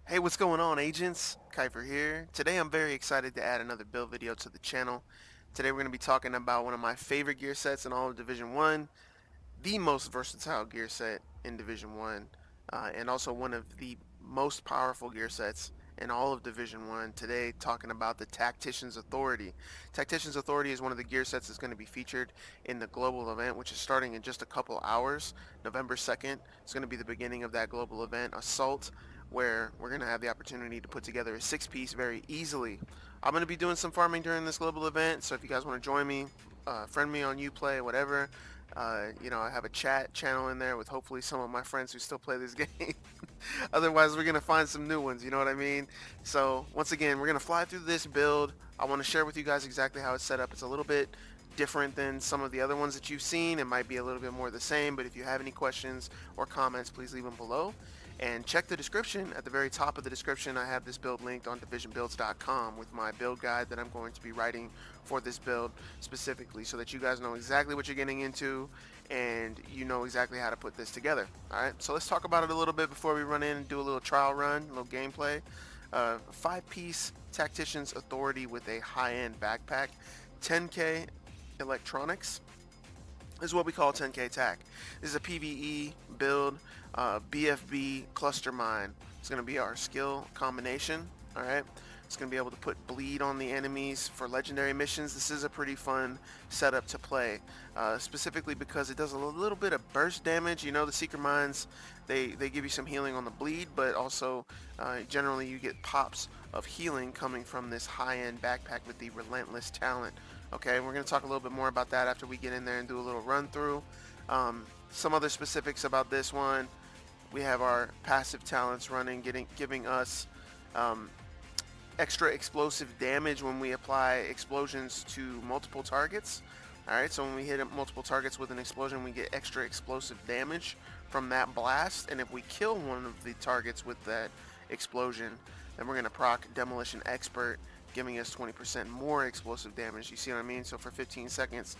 Hey, what's going on, agents? Kuiper here. Today I'm very excited to add another build video to the channel. Today we're going to be talking about one of my favorite gear sets in all of Division 1, the most versatile gear set in Division 1, and also one of the most powerful gear sets in all of Division 1. Today talking about the Tactician's Authority. Tactician's Authority is one of the gear sets that's going to be featured in the global event, which is starting in just a couple hours. November 2nd, it's going to be the beginning of that global event, Assault, where we're going to have the opportunity to put together a six-piece very easily. I'm going to be doing some farming during this global event, so if you guys want to join me, friend me on Uplay, whatever. I have a chat channel in there with hopefully some of my friends who still play this game. Otherwise, we're going to find some new ones, you know what I mean? So, once again, we're going to fly through this build. I want to share with you guys exactly how it's set up. It's a little bit different than some of the other ones that you've seen. It might be a little bit more the same, but if you have any questions or comments, please leave them below. And check the description. At the very top of the description, I have this build linked on divisionbuilds.com with my build guide that I'm going to be writing for this build specifically, so that you guys know exactly what you're getting into and you know exactly how to put this together. Alright, so let's talk about it a little bit before we run in and do a little trial run, a little gameplay. 5-piece Tactician's Authority with a high-end backpack, 10k electronics, is what we call 10k TAC. This is a PVE build, BFB cluster mine. It's going to be our skill combination. All right, it's going to be able to put bleed on the enemies for legendary missions. This is a pretty fun setup to play, specifically because it does a little bit of burst damage. You know, the seeker mines, they give you some healing on the bleed, but also generally you get pops of healing coming from this high-end backpack with the relentless talent. Okay, we're going to talk a little bit more about that after we get in there and do a little run through. Some other specifics about this one: we have our passive talents running, giving us extra explosive damage when we apply explosions to multiple targets. Alright, so when we hit multiple targets with an explosion, we get extra explosive damage from that blast, and if we kill one of the targets with that explosion, then we're going to proc Demolition Expert, giving us 20% more explosive damage. You see what I mean? So for 15 seconds.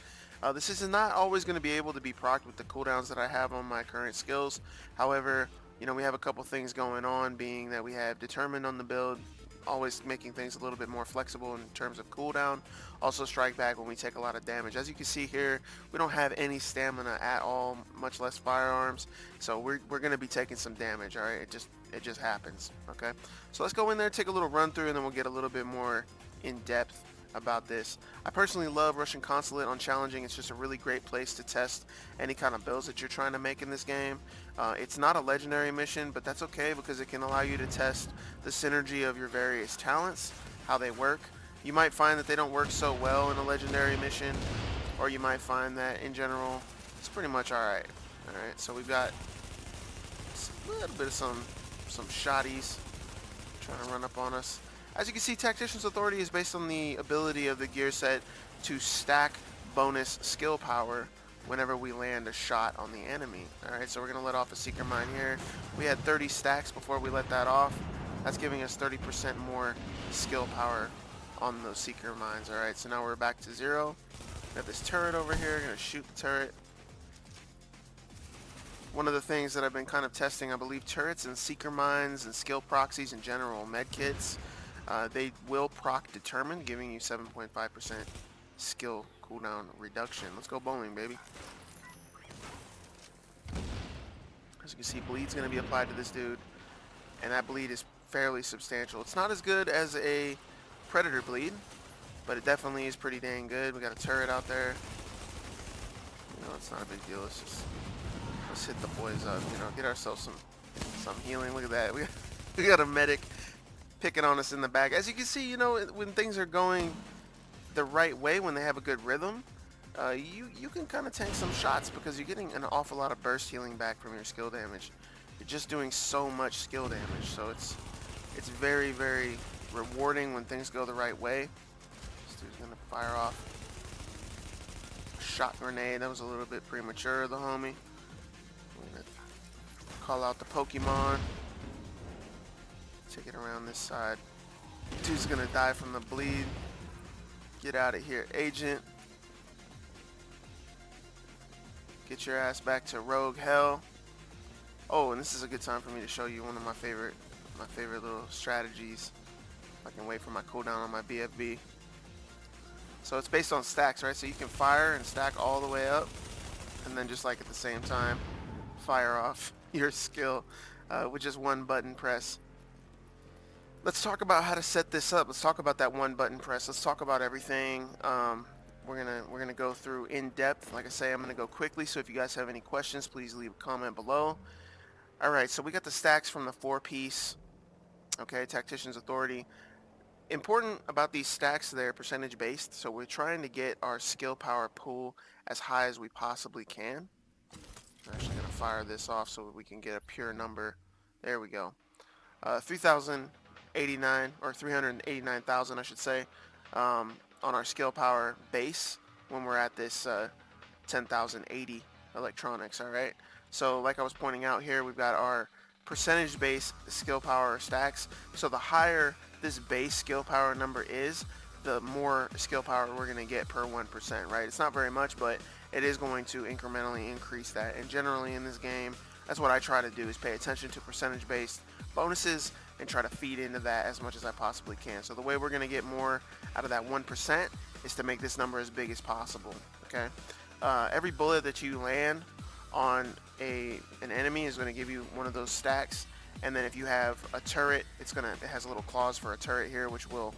This is not always going to be able to be procced with the cooldowns that I have on my current skills. However, we have a couple things going on, being that we have Determined on the build, always making things a little bit more flexible in terms of cooldown. Also Strike Back when we take a lot of damage. As you can see here, we don't have any stamina at all, much less firearms. So we're going to be taking some damage, alright? It just happens, okay? So let's go in there, take a little run through, and then we'll get a little bit more in depth about this. I personally love Russian Consulate on Challenging. It's just a really great place to test any kind of builds that you're trying to make in this game. It's not a legendary mission, but that's okay because it can allow you to test the synergy of your various talents, how they work. You might find that they don't work so well in a legendary mission, or you might find that in general it's pretty much alright. Alright, so we've got a little bit of some shotties trying to run up on us. As you can see, Tactician's Authority is based on the ability of the gear set to stack bonus skill power whenever we land a shot on the enemy. Alright, so we're going to let off a Seeker Mine here. We had 30 stacks before we let that off. That's giving us 30% more skill power on those Seeker Mines. Alright, so now we're back to 0. We have this turret over here. Going to shoot the turret. One of the things that I've been kind of testing, I believe turrets and Seeker Mines and skill proxies in general, medkits, they will proc Determined, giving you 7.5% skill cooldown reduction. Let's go bowling, baby. As you can see, bleed's going to be applied to this dude, and that bleed is fairly substantial. It's not as good as a Predator bleed, but it definitely is pretty dang good. We got a turret out there. It's not a big deal. Let's hit the boys up. Get ourselves some healing. Look at that. We got a medic picking on us in the back. As you can see, when things are going the right way, when they have a good rhythm, you can kind of tank some shots because you're getting an awful lot of burst healing back from your skill damage. You're just doing so much skill damage, so it's very, very rewarding when things go the right way. This dude's gonna fire off a shot grenade. That was a little bit premature of the homie. I'm gonna call out the Pokemon. Take it around this side. Dude's gonna die from the bleed. Get out of here, agent. Get your ass back to rogue hell. Oh, and this is a good time for me to show you one of my favorite my favorite little strategies. I can wait for my cooldown on my BFB. So it's based on stacks, right? So you can fire and stack all the way up, and then just like at the same time, fire off your skill with just one button press. Let's talk about how to set this up. Let's talk about that one button press. Let's talk about everything. We're gonna go through in depth. Like I say, I'm gonna go quickly. So if you guys have any questions, please leave a comment below. All right. So we got the stacks from the 4-piece. Okay, Tactician's Authority. Important about these stacks, they're percentage based. So we're trying to get our skill power pool as high as we possibly can. I'm actually gonna fire this off so we can get a pure number. There we go. 3,089 or 389,000, I should say, on our skill power base when we're at this 10,080 electronics. All right. So like I was pointing out here, we've got our percentage based skill power stacks. So the higher this base skill power number is, the more skill power we're going to get per 1%, right? It's not very much, but it is going to incrementally increase that. And generally in this game, that's what I try to do, is pay attention to percentage based bonuses and try to feed into that as much as I possibly can. So the way we're going to get more out of that 1% is to make this number as big as possible. Okay. Every bullet that you land on an enemy is going to give you one of those stacks. And then if you have a turret, it has a little clause for a turret here, which will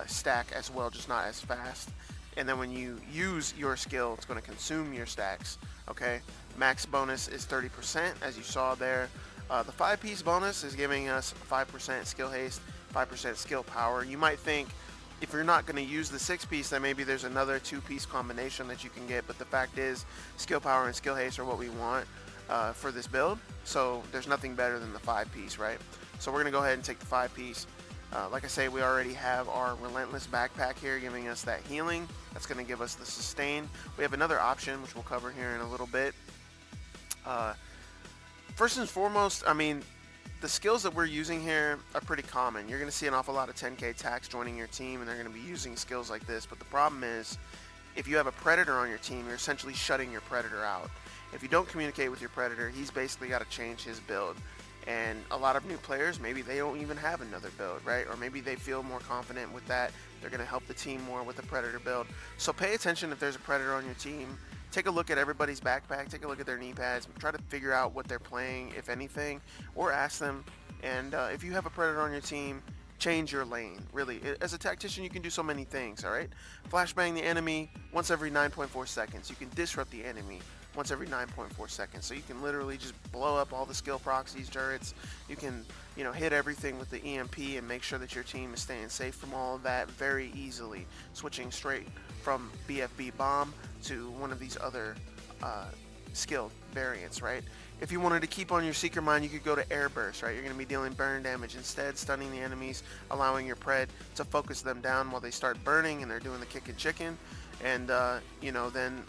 stack as well, just not as fast. And then when you use your skill, it's going to consume your stacks. Okay. Max bonus is 30%, as you saw there. The 5-piece bonus is giving us 5% skill haste, 5% skill power. You might think, if you're not going to use the 6-piece, then maybe there's another 2-piece combination that you can get. But the fact is, skill power and skill haste are what we want for this build. So there's nothing better than the 5-piece, right? So we're going to go ahead and take the 5-piece. Like I say, we already have our Relentless backpack here giving us that healing. That's going to give us the sustain. We have another option, which we'll cover here in a little bit. First and foremost, I mean, the skills that we're using here are pretty common. You're going to see an awful lot of 10k TACs joining your team, and they're going to be using skills like this. But the problem is, if you have a predator on your team, you're essentially shutting your predator out. If you don't communicate with your predator, he's basically got to change his build. And a lot of new players, maybe they don't even have another build, right? Or maybe they feel more confident with that. They're going to help the team more with the predator build. So pay attention if there's a predator on your team. Take a look at everybody's backpack, take a look at their knee pads, try to figure out what they're playing, if anything, or ask them. And if you have a predator on your team, change your lane. Really, as a tactician, you can do so many things, all right? Flashbang the enemy once every 9.4 seconds. You can disrupt the enemy once every 9.4 seconds. So you can literally just blow up all the skill proxies, turrets. You can, hit everything with the EMP and make sure that your team is staying safe from all of that very easily, switching straight from BFB bomb to one of these other skill variants, right? If you wanted to keep on your Seeker Mine, you could go to Air Burst, right? You're going to be dealing burn damage instead, stunning the enemies, allowing your pred to focus them down while they start burning and they're doing the kick and chicken. And, then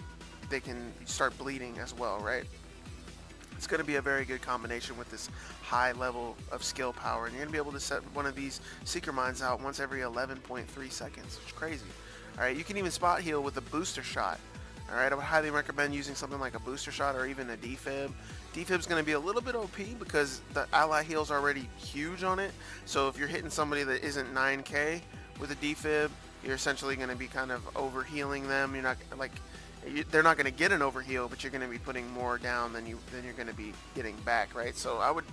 they can start bleeding as well, right? It's going to be a very good combination with this high level of skill power. And you're going to be able to set one of these Seeker Mines out once every 11.3 seconds. It's crazy. All right, you can even spot heal with a booster shot. All right, I would highly recommend using something like a booster shot or even a defib. Defib's going to be a little bit OP because the ally heal's already huge on it. So if you're hitting somebody that isn't 9k with a defib, you're essentially going to be kind of over healing them. You're not they're not going to get an overheal, but you're going to be putting more down than you're going to be getting back, right? So I would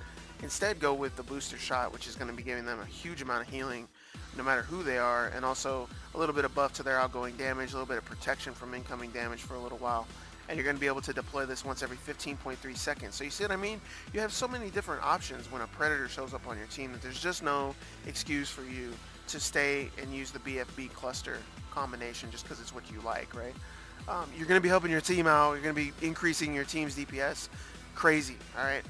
instead go with the booster shot, which is going to be giving them a huge amount of healing no matter who they are, and also a little bit of buff to their outgoing damage, a little bit of protection from incoming damage for a little while. And you're going to be able to deploy this once every 15.3 seconds. So you see what I mean? You have so many different options when a predator shows up on your team that there's just no excuse for you to stay and use the BFB cluster combination just because it's what you like, right? You're going to be helping your team out. You're going to be increasing your team's DPS. Crazy, all right?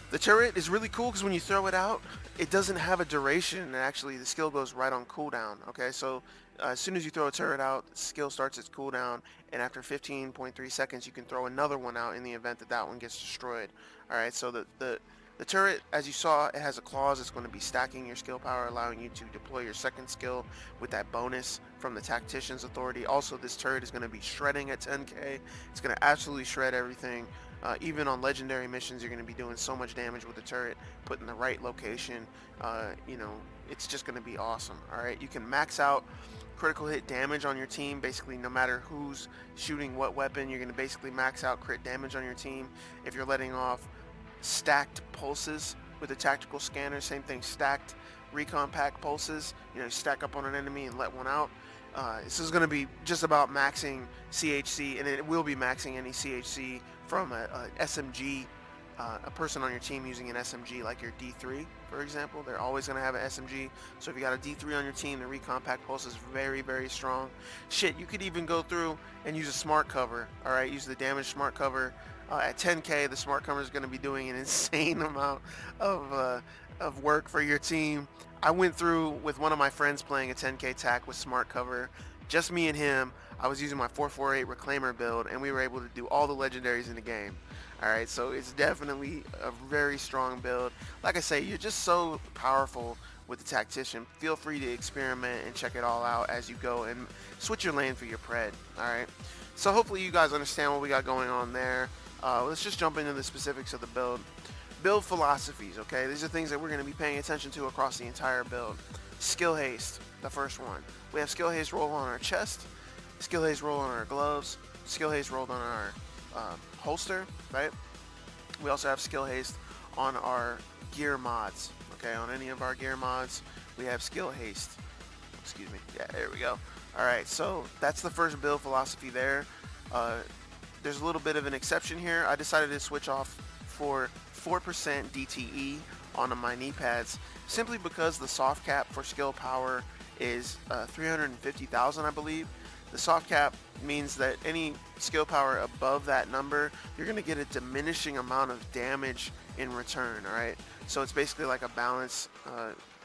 The turret is really cool because when you throw it out, it doesn't have a duration, and actually the skill goes right on cooldown, okay? So as soon as you throw a turret out, the skill starts its cooldown, and after 15.3 seconds, you can throw another one out in the event that that one gets destroyed, all right? So the turret, as you saw, it has a clause. It's going to be stacking your skill power, allowing you to deploy your second skill with that bonus from the Tactician's Authority. Also, this turret is going to be shredding at 10k. It's going to absolutely shred everything. Even on legendary missions, you're going to be doing so much damage with the turret, put in the right location. You know, it's just going to be awesome. All right, you can max out critical hit damage on your team. Basically, no matter who's shooting what weapon, you're going to basically max out crit damage on your team. If you're letting off stacked pulses with a tactical scanner, same thing, stacked recon pack pulses, you know, stack up on an enemy and let one out. This is going to be just about maxing CHC, and it will be maxing any CHC from a SMG, a person on your team using an SMG, like your D3, for example. They're always going to have an SMG. So if you got a D3 on your team, the recon pack pulse is very, very strong. Shit, you could even go through and use a smart cover. All right, use the damage smart cover. At 10K, the smart cover is going to be doing an insane amount of work for your team. I went through with one of my friends playing a 10K TAC with smart cover, just me and him. I was using my 448 Reclaimer build, and we were able to do all the legendaries in the game. Alright, so it's definitely a very strong build. Like I say, you're just so powerful with the Tactician. Feel free to experiment and check it all out as you go, and switch your lane for your pred. Alright, so hopefully you guys understand what we got going on there. Let's just jump into the specifics of the build. Build philosophies, okay? These are things that we're going to be paying attention to across the entire build. Skill haste, the first one. We have skill haste roll on our chest, skill haste roll on our gloves, skill haste rolled on our holster, right? We also have skill haste on our gear mods, okay? On any of our gear mods, we have skill haste. Excuse me. Yeah, there we go. All right, so that's the first build philosophy there. There's a little bit of an exception here. I decided to switch off for 4% DTE on my knee pads, simply because the soft cap for skill power is 350,000, I believe. The soft cap means that any skill power above that number, you're going to get a diminishing amount of damage in return, alright? So it's basically like a balance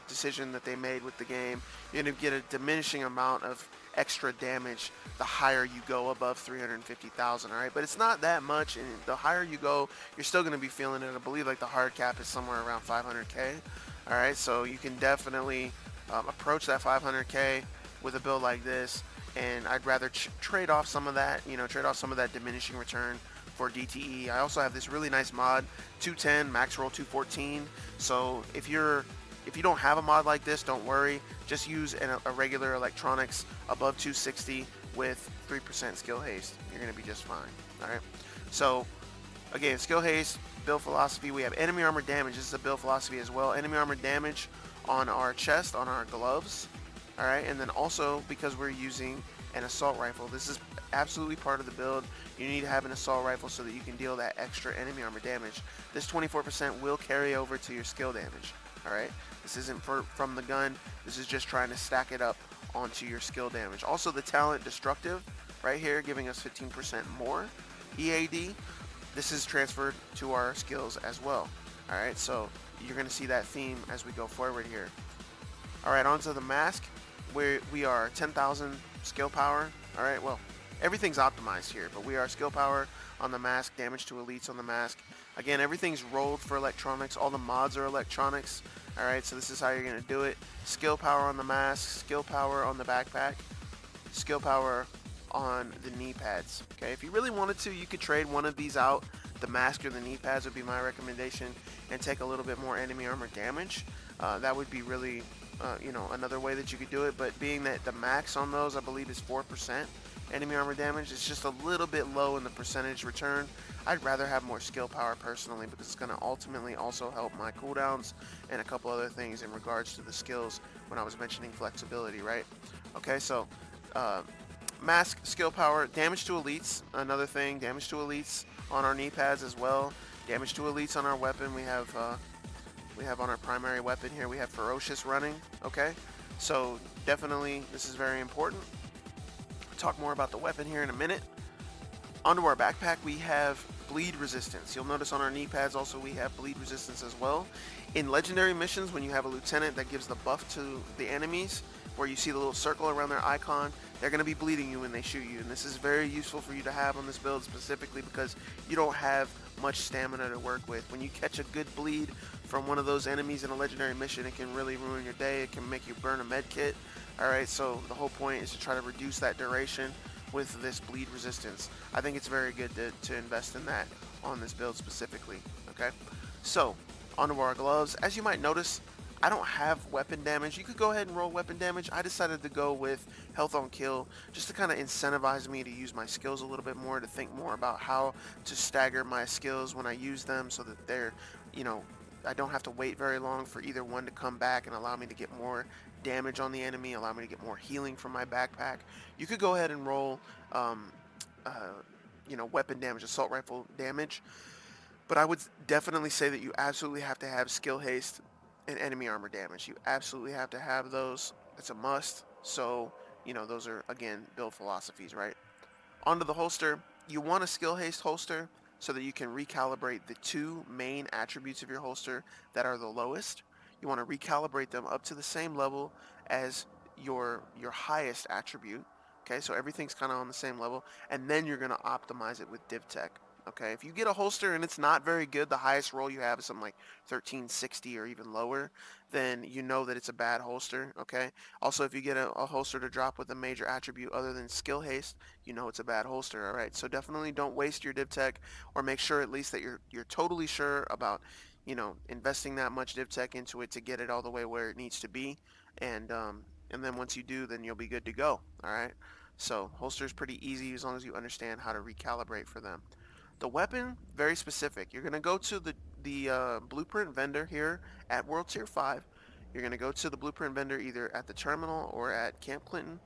decision that they made with the game. You're going to get a diminishing amount of extra damage the higher you go above 350,000, alright? But it's not that much, and the higher you go, you're still going to be feeling it. I believe like the hard cap is somewhere around 500k, alright? So you can definitely approach that 500k with a build like this, and I'd rather trade off some of that, you know, trade off some of that diminishing return for DTE. I also have this really nice mod, 210 max roll 214. So if you don't have a mod like this, don't worry. Just use a regular electronics above 260 with 3% skill haste. You're going to be just fine. All right. So again, skill haste, build philosophy. We have enemy armor damage. This is a build philosophy as well. Enemy armor damage on our chest, on our gloves. All right. And then also, because we're using an assault rifle, this is absolutely part of the build. You need to have an assault rifle so that you can deal that extra enemy armor damage. This 24% will carry over to your skill damage. Alright, this isn't from the gun, this is just trying to stack it up onto your skill damage. Also, the talent destructive right here, giving us 15% more EAD. This is transferred to our skills as well. Alright, so you're going to see that theme as we go forward here. Alright, onto the mask, where we are 10,000 skill power. Alright, well, everything's optimized here, but we are skill power on the mask, damage to elites on the mask. Again, everything's rolled for electronics. All the mods are electronics. Alright, so this is how you're going to do it. Skill power on the mask, skill power on the backpack, skill power on the knee pads. Okay, if you really wanted to, you could trade one of these out. The mask or the knee pads would be my recommendation, and take a little bit more enemy armor damage. That would be really, you know, another way that you could do it. But being that the max on those, I believe, is 4% enemy armor damage, it's just a little bit low in the percentage return. I'd rather have more skill power personally, because it's going to ultimately also help my cooldowns and a couple other things in regards to the skills when I was mentioning flexibility, right? Okay, so mask, skill power, damage to elites, another thing, damage to elites on our knee pads as well, damage to elites on our weapon. We have on our primary weapon here, we have ferocious running. Okay, so definitely this is very important. Talk more about the weapon here in a minute. Onto our backpack, we have bleed resistance. You'll notice on our knee pads also we have bleed resistance as well. In legendary missions, when you have a lieutenant that gives the buff to the enemies, where you see the little circle around their icon, they're going to be bleeding you when they shoot you, and this is very useful for you to have on this build, specifically because you don't have much stamina to work with. When you catch a good bleed from one of those enemies in a legendary mission, it can really ruin your day. It can make you burn a med kit. Alright, so the whole point is to try to reduce that duration with this bleed resistance. I think it's very good to invest in that on this build specifically. Okay, so onto our gloves. As you might notice, I don't have weapon damage. You could go ahead and roll weapon damage. I decided to go with health on kill just to kind of incentivize me to use my skills a little bit more, to think more about how to stagger my skills when I use them so that they're, you know, I don't have to wait very long for either one to come back and allow me to get more damage on the enemy, allow me to get more healing from my backpack. You could go ahead and roll, um, uh, weapon damage, assault rifle damage. But I would definitely say that you absolutely have to have skill haste and enemy armor damage. You absolutely have to have those. It's a must. So, those are, again, build philosophies, right? Onto the holster. You want a skill haste holster so that you can recalibrate the two main attributes of your holster that are the lowest. You want to recalibrate them up to the same level as your highest attribute. Okay, so everything's kind of on the same level, and then you're going to optimize it with div tech. Okay, if you get a holster and it's not very good, the highest roll you have is something like 1360 or even lower, then you know that it's a bad holster. Okay, also if you get a holster to drop with a major attribute other than skill haste, you know it's a bad holster. All right, so definitely don't waste your div tech, or make sure at least that you're totally sure about investing that much div tech into it to get it all the way where it needs to be, and then once you do, then you'll be good to go. All right, so holster is pretty easy as long as you understand how to recalibrate for them. The weapon, very specific. You're going to go to the blueprint vendor here at World Tier 5. You're going to go to the blueprint vendor either at the terminal or at Camp Clinton.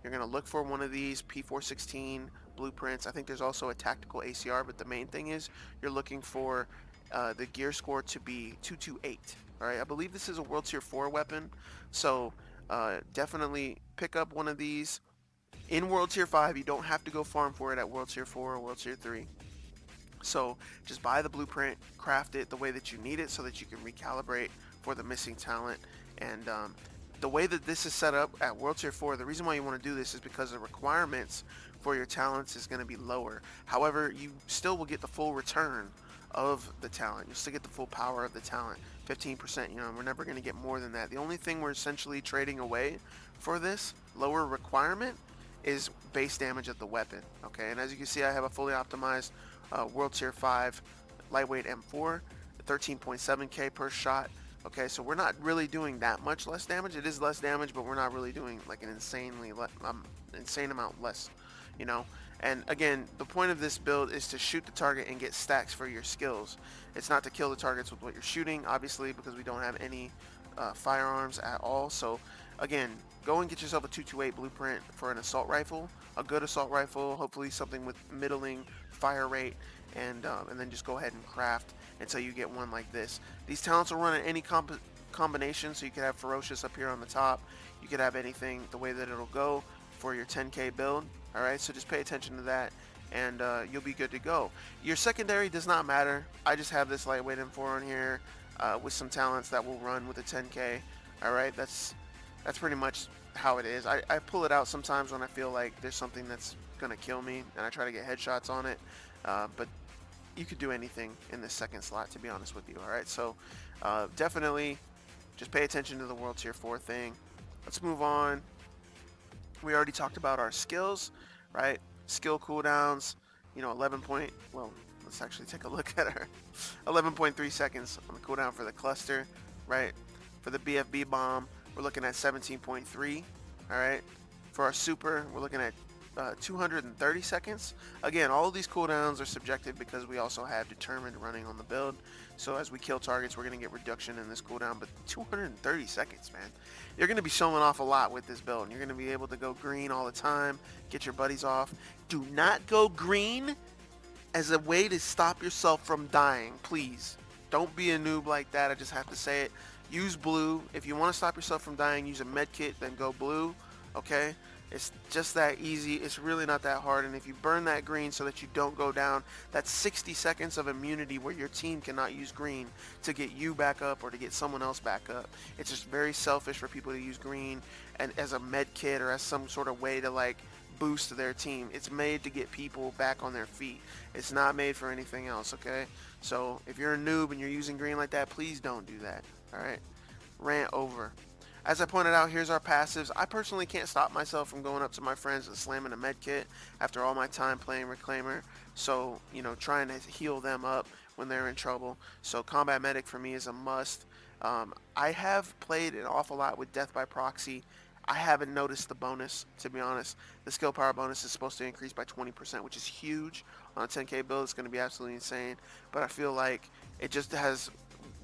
You're going to look for one of these P416 blueprints. I think there's also a tactical ACR, but the main thing is you're looking for the gear score to be 228. All right, I believe this is a World Tier 4 weapon, so definitely pick up one of these in World Tier 5. You don't have to go farm for it at World Tier 4 or World Tier 3. So just buy the blueprint, craft it the way that you need it so that you can recalibrate for the missing talent. And the way that this is set up at World Tier 4, the reason why you want to do this is because the requirements for your talents is going to be lower. However, you still will get the full return of the talent. You'll still get the full power of the talent. 15%, we're never going to get more than that. The only thing we're essentially trading away for this lower requirement is base damage of the weapon. Okay, and as you can see, I have a fully optimized World Tier 5 lightweight M4, 13.7k per shot. Okay, so we're not really doing that much less damage. It is less damage, but we're not really doing like an insane amount less, And again, the point of this build is to shoot the target and get stacks for your skills. It's not to kill the targets with what you're shooting, obviously, because we don't have any firearms at all. So again, go and get yourself a 228 blueprint for an assault rifle, a good assault rifle, hopefully something with middling fire rate, and then just go ahead and craft until you get one like this. These talents will run in any combination, so you could have ferocious up here on the top. You could have anything the way that it'll go for your 10k build. All right, so just pay attention to that, and you'll be good to go. Your secondary does not matter. I just have this lightweight M4 on here with some talents that will run with a 10k. All right, that's pretty much how it is. I pull it out sometimes when I feel like there's something that's gonna kill me, and I try to get headshots on it. But you could do anything in this second slot, to be honest with you. All right, so definitely just pay attention to the World Tier 4 thing. Let's move on. We already talked about our skills, right? Skill cooldowns, 11 point, well, let's actually take a look at our 11.3 seconds on the cooldown for the cluster, right? For the BFB bomb, we're looking at 17.3, all right? For our super, we're looking at 230 seconds. Again, all of these cooldowns are subjective because we also have determined running on the build. So as we kill targets, we're going to get reduction in this cooldown, but 230 seconds, man. You're going to be showing off a lot with this build. You're going to be able to go green all the time, get your buddies off. Do not go green as a way to stop yourself from dying, please. Don't be a noob like that. I just have to say it. Use blue. If you want to stop yourself from dying, use a med kit, then go blue, okay? It's just that easy. It's really not that hard. And if you burn that green so that you don't go down, that's 60 seconds of immunity where your team cannot use green to get you back up or to get someone else back up. It's just very selfish for people to use green and as a med kit or as some sort of way to like boost their team. It's made to get people back on their feet. It's not made for anything else, okay? So if you're a noob and you're using green like that, please don't do that, all right? Rant over. As I pointed out, here's our passives. I personally can't stop myself from going up to my friends and slamming a med kit after all my time playing Reclaimer. So, trying to heal them up when they're in trouble. So, Combat Medic for me is a must. I have played an awful lot with Death by Proxy. I haven't noticed the bonus, to be honest. The skill power bonus is supposed to increase by 20%, which is huge. On a 10k build, it's going to be absolutely insane. But I feel like it just has,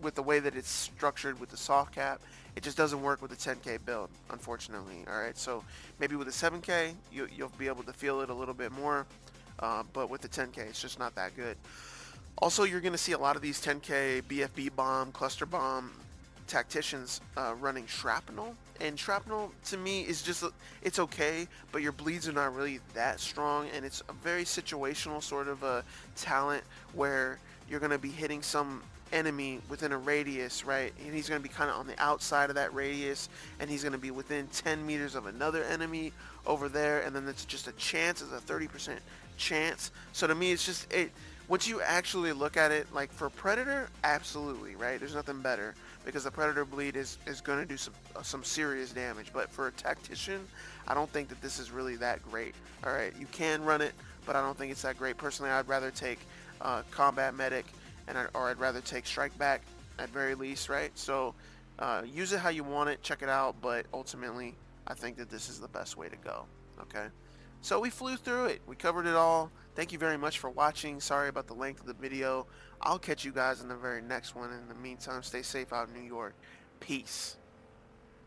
with the way that it's structured with the soft cap, it just doesn't work with the 10k build, unfortunately. All right, so maybe with the 7k, you'll be able to feel it a little bit more, but with the 10k, it's just not that good. Also, you're going to see a lot of these 10k BFB bomb, cluster bomb tacticians running shrapnel, and shrapnel to me is just, it's okay, but your bleeds are not really that strong, and it's a very situational sort of a talent where you're going to be hitting some enemy within a radius, right? And he's going to be kind of on the outside of that radius, and he's going to be within 10 meters of another enemy over there, and then it's just a chance, it's a 30% chance. So to me, it's just, once you actually look at it, like for Predator, absolutely, right? There's nothing better because the Predator bleed is going to do some serious damage. But for a Tactician, I don't think that this is really that great. All right, you can run it, but I don't think it's that great. Personally, I'd rather take Combat Medic, or I'd rather take Strike Back at very least, right? So use it how you want it, check it out, but ultimately, I think that this is the best way to go, okay? So we flew through it. We covered it all. Thank you very much for watching. Sorry about the length of the video. I'll catch you guys in the very next one. In the meantime, stay safe out in New York. Peace.